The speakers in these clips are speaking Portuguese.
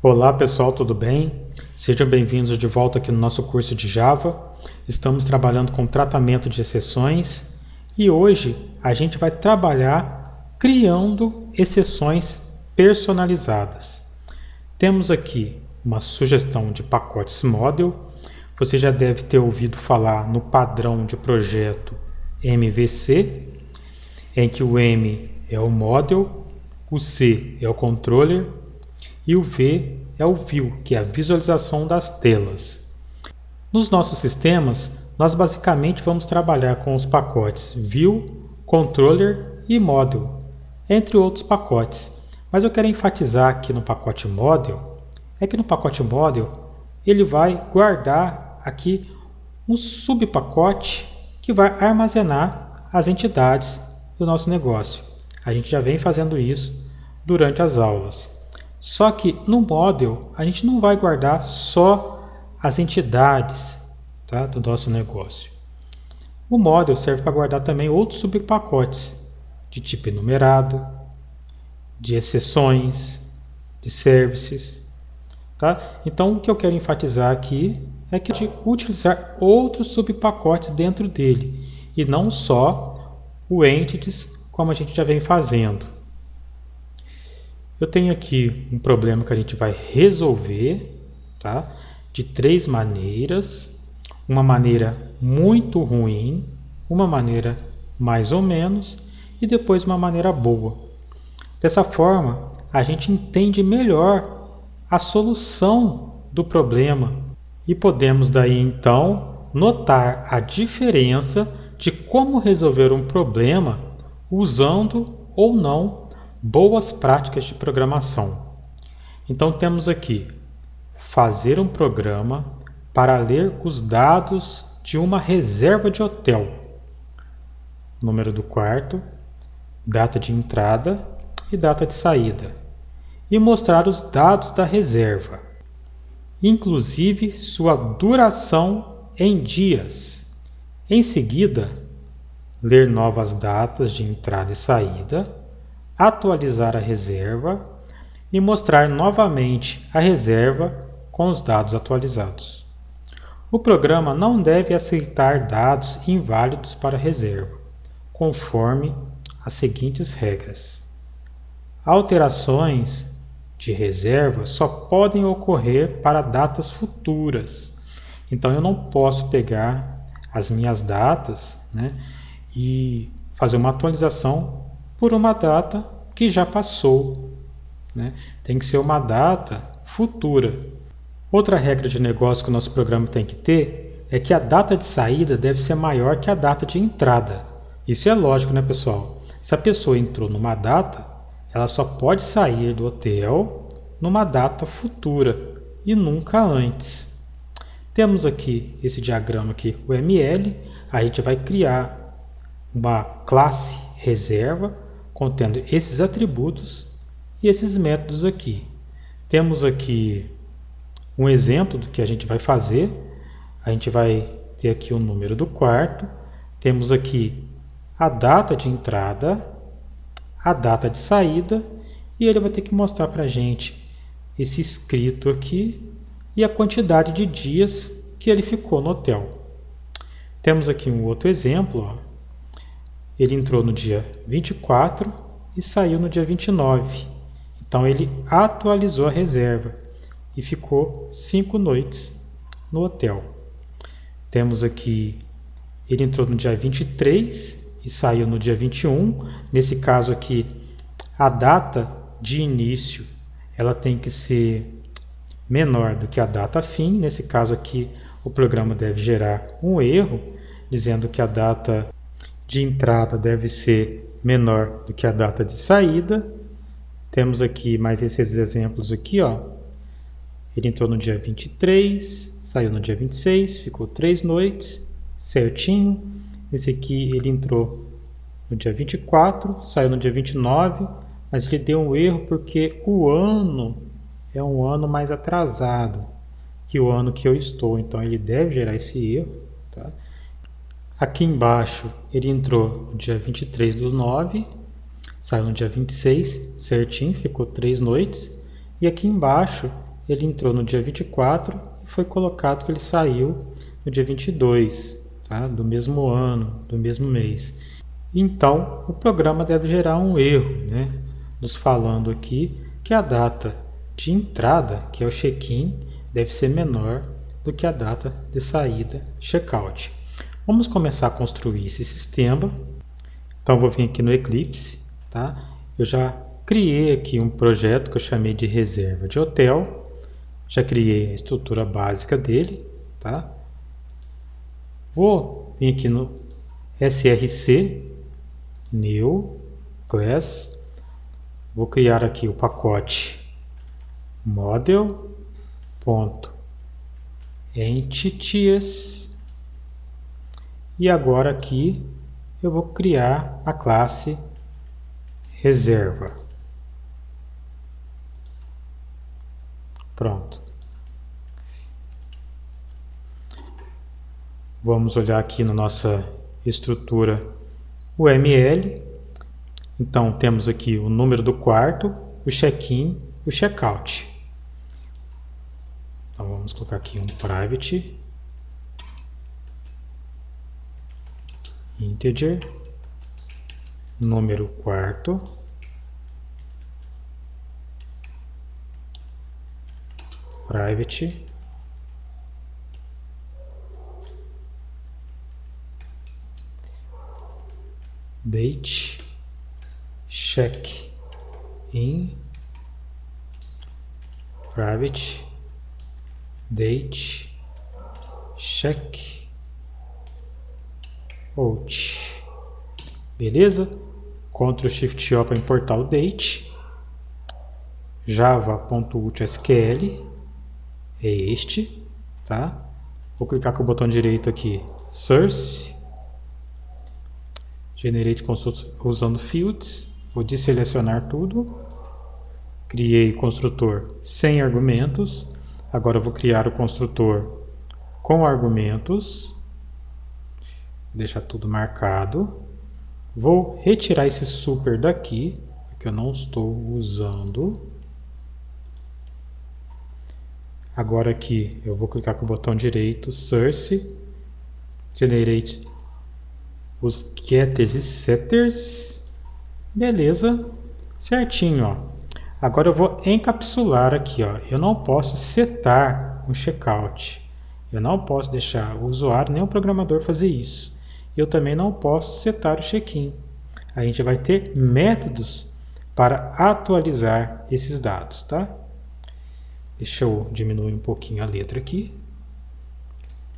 Olá pessoal, tudo bem? Sejam bem-vindos de volta aqui no nosso curso de Java. Estamos trabalhando com tratamento de exceções e hoje a gente vai trabalhar criando exceções personalizadas. Temos aqui uma sugestão de pacotes model. Você já deve ter ouvido falar no padrão de projeto MVC, em que o M é o model, o C é o controller e o V é o View, que é a visualização das telas. Nos nossos sistemas, nós basicamente vamos trabalhar com os pacotes View, Controller e Model, entre outros pacotes. Mas eu quero enfatizar aqui no pacote Model, que no pacote Model ele vai guardar aqui um subpacote que vai armazenar as entidades do nosso negócio. A gente já vem fazendo isso durante as aulas. Só que no Model a gente não vai guardar só as entidades, tá, do nosso negócio. O Model serve para guardar também outros subpacotes de tipo enumerado, de exceções, de services. Tá? Então o que eu quero enfatizar aqui é que a gente utilizar outros subpacotes dentro dele e não só o entities como a gente já vem fazendo. Eu tenho aqui um problema que a gente vai resolver, tá? De três maneiras. Uma maneira muito ruim, uma maneira mais ou menos e depois uma maneira boa. Dessa forma, a gente entende melhor a solução do problema e podemos daí então notar a diferença de como resolver um problema usando ou não boas práticas de programação. Então temos aqui fazer um programa para ler os dados de uma reserva de hotel, número do quarto, data de entrada e data de saída, e mostrar os dados da reserva, inclusive sua duração em dias. Em seguida, ler novas datas de entrada e saída, atualizar a reserva e mostrar novamente a reserva com os dados atualizados. O programa não deve aceitar dados inválidos para a reserva, conforme as seguintes regras. Alterações de reserva só podem ocorrer para datas futuras. Então eu não posso pegar as minhas datas, e fazer uma atualização por uma data que já passou. Tem que ser uma data futura. Outra regra de negócio que o nosso programa tem que ter é que a data de saída deve ser maior que a data de entrada. Isso é lógico, pessoal? Se a pessoa entrou numa data, ela só pode sair do hotel numa data futura e nunca antes. Temos aqui esse diagrama aqui, o ML. A gente vai criar uma classe reserva contendo esses atributos e esses métodos aqui. Temos aqui um exemplo do que a gente vai fazer. A gente vai ter aqui o número do quarto, temos aqui a data de entrada, a data de saída, e ele vai ter que mostrar para a gente esse escrito aqui e a quantidade de dias que ele ficou no hotel. Temos aqui um outro exemplo, Ele entrou no dia 24 e saiu no dia 29. Então ele atualizou a reserva e ficou 5 noites no hotel. Temos aqui, ele entrou no dia 23 e saiu no dia 21. Nesse caso aqui, a data de início ela tem que ser menor do que a data fim. Nesse caso aqui, o programa deve gerar um erro, dizendo que a data de entrada deve ser menor do que a data de saída. Temos aqui mais esses exemplos aqui, Ele entrou no dia 23, saiu no dia 26, ficou 3 noites, certinho. Esse aqui ele entrou no dia 24, saiu no dia 29, mas ele deu um erro porque o ano é um ano mais atrasado que o ano que eu estou, então ele deve gerar esse erro, tá? Aqui embaixo ele entrou no dia 23/9, saiu no dia 26, certinho, ficou 3 noites. E aqui embaixo ele entrou no dia 24 e foi colocado que ele saiu no dia 22, tá? Do mesmo ano, do mesmo mês. Então, o programa deve gerar um erro, né? Nos falando aqui que a data de entrada, que é o check-in, deve ser menor do que a data de saída, check-out. Vamos começar a construir esse sistema. Então, vou vir aqui no Eclipse, tá? Eu já criei aqui um projeto que eu chamei de reserva de hotel. Já criei a estrutura básica dele, tá? Vou vir aqui no SRC, New, Class. Vou criar aqui o pacote Model.Entities. E agora aqui eu vou criar a classe reserva. Pronto. Vamos olhar aqui na nossa estrutura UML. Então temos aqui o número do quarto, o check-in, o check-out. Então vamos colocar aqui um private integer, número quarto, private date check-in, private date check-out. Beleza? Ctrl Shift O para importar o date. Java.utilsql é este, tá? Vou clicar com o botão direito aqui, Source, Generate Constructor usando Fields. Vou desselecionar tudo. Criei construtor sem argumentos. Agora eu vou criar o construtor com argumentos. Vou deixar tudo marcado. Vou retirar esse super daqui, porque eu não estou usando. Agora aqui eu vou clicar com o botão direito, Source, Generate os getters e setters. Beleza, certinho, ó. Agora eu vou encapsular aqui, ó. Eu não posso setar um checkout. Eu não posso deixar o usuário nem o programador fazer isso. Eu também não posso setar o check-in. A gente vai ter métodos para atualizar esses dados, tá? Deixa eu diminuir um pouquinho a letra aqui.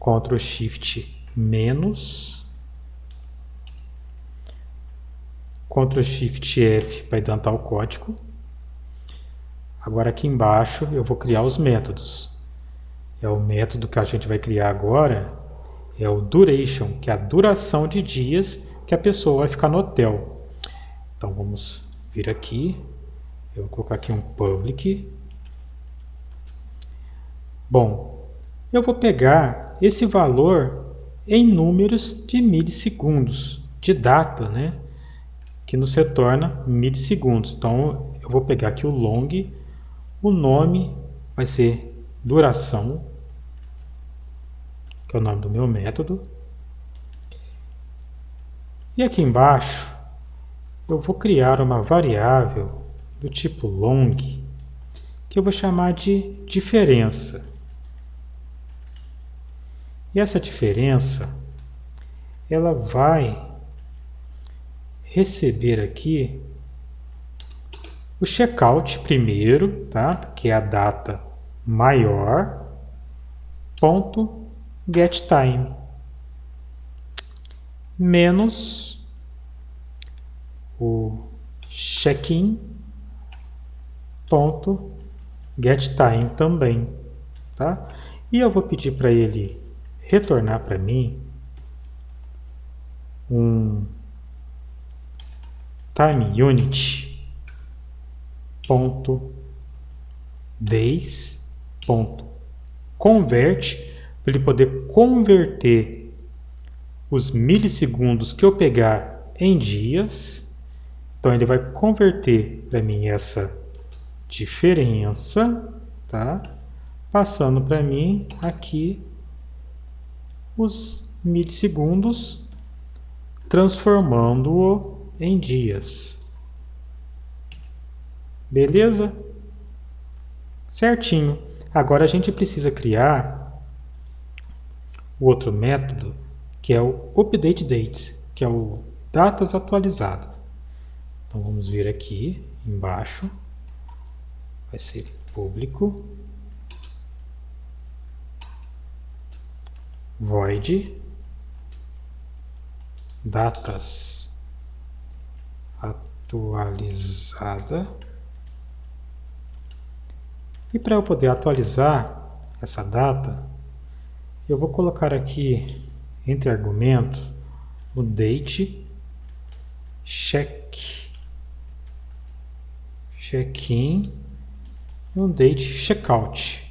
Ctrl Shift menos. Ctrl Shift F para indentar o código. Agora aqui embaixo eu vou criar os métodos. O método que a gente vai criar agora é o duration, que é a duração de dias que a pessoa vai ficar no hotel. Então vamos vir aqui. Eu vou colocar aqui um public. Bom, eu vou pegar esse valor em números de milissegundos, de data, né? Que nos retorna milissegundos. Então eu vou pegar aqui o long, o nome vai ser duração, que é o nome do meu método. E aqui embaixo eu vou criar uma variável do tipo long, que eu vou chamar de diferença. E essa diferença, ela vai receber aqui o checkout primeiro, tá? Que é a data maior, ponto getTime, menos o check-in, ponto getTime também, tá? E eu vou pedir para ele retornar para mim um time unit ponto days ponto convert, para ele poder converter os milissegundos que eu pegar em dias. Então ele vai converter para mim essa diferença, tá? passando para mim aqui os milissegundos, transformando-o em dias. Beleza? Certinho. Agora a gente precisa criar o outro método, que é o update dates, que é o datas atualizadas. Então vamos vir aqui embaixo, vai ser público, void datas atualizada. E para eu poder atualizar essa data, eu vou colocar aqui entre argumentos o date check-in e um date checkout.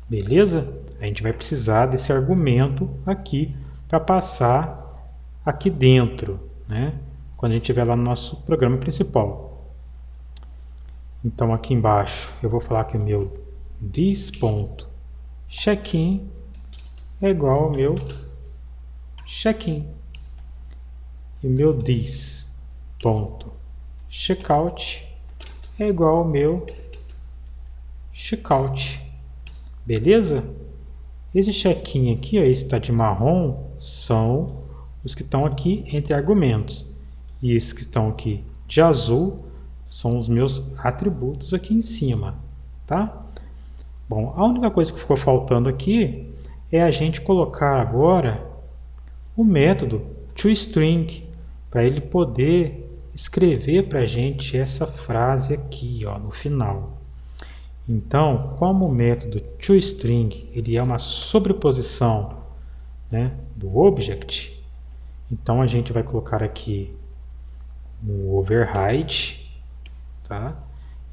Beleza? A gente vai precisar desse argumento aqui para passar aqui dentro, né? Quando a gente estiver lá no nosso programa principal. Então aqui embaixo eu vou falar que o meu this.checkin é igual ao meu check-in. E o meu this.checkout é igual ao meu checkout. Beleza? Esse check-in aqui, ó, esse está de marrom, são os que estão aqui entre argumentos. E esses que estão aqui de azul são os meus atributos aqui em cima, tá? Bom, a única coisa que ficou faltando aqui é a gente colocar agora o método toString, para ele poder escrever para a gente essa frase aqui, ó, no final. Então, como o método toString ele é uma sobreposição, né, do object, então a gente vai colocar aqui um override, tá?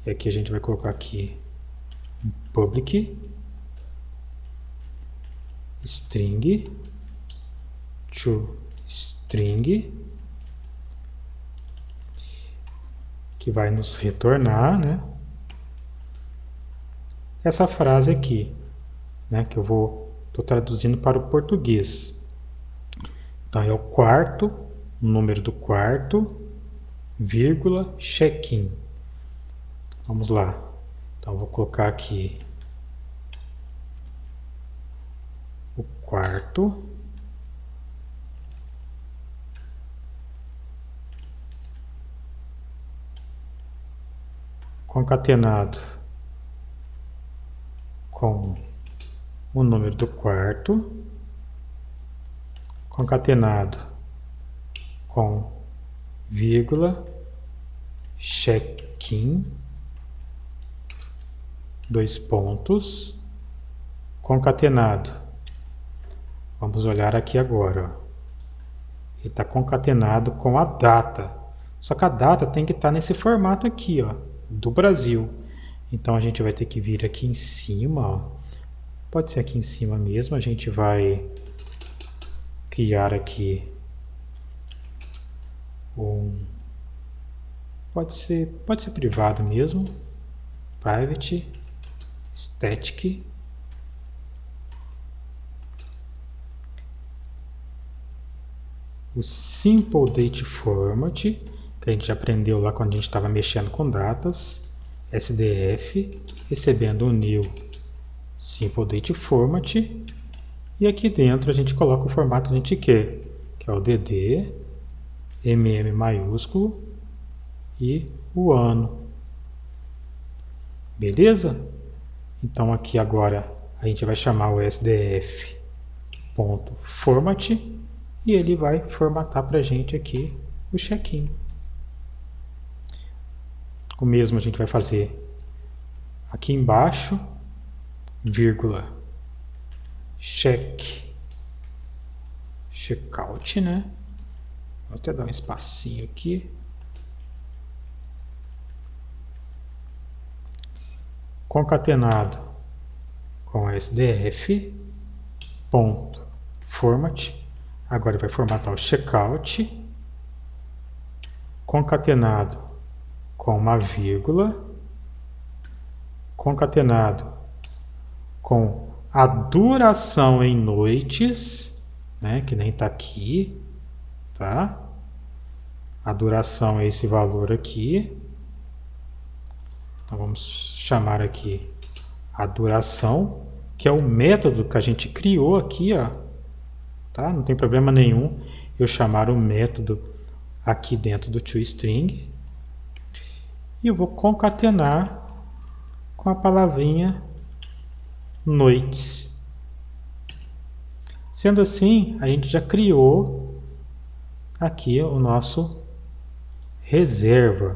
E aqui a gente vai colocar aqui um public string toString, que vai nos retornar, né, essa frase aqui, né, que eu estou traduzindo para o português. Então é o quarto, o número do quarto, vírgula, check-in. Vamos lá. Então eu vou colocar aqui o quarto, concatenado com o número do quarto, concatenado com vírgula, check-in, dois pontos, concatenado. Vamos olhar aqui agora, ó. Ele está concatenado com a data, só que a data tem que estar nesse formato aqui, ó, do Brasil. Então a gente vai ter que vir aqui em cima, ó. Pode ser aqui em cima mesmo, a gente vai criar aqui pode ser privado mesmo, private static, o simple date format, que a gente aprendeu lá quando a gente estava mexendo com datas, SDF, recebendo o new simple date format, e aqui dentro a gente coloca o formato que a gente quer, que é o DD, MM maiúsculo e o ano. Beleza? Então aqui agora a gente vai chamar o SDF.format e ele vai formatar para a gente aqui o check-in. O mesmo a gente vai fazer aqui embaixo, vírgula, checkout, né? Vou até dar um espacinho aqui. Concatenado com SDF.format. Agora vai formatar o checkout. Concatenado com uma vírgula. concatenado com a duração em noites, né, que nem está aqui, tá? A duração é esse valor aqui. Então vamos chamar aqui a duração, que é o método que a gente criou aqui, ó, tá? Não tem problema nenhum eu chamar o método aqui dentro do toString. E eu vou concatenar com a palavrinha noites. Sendo assim, a gente já criou aqui o nosso reserva.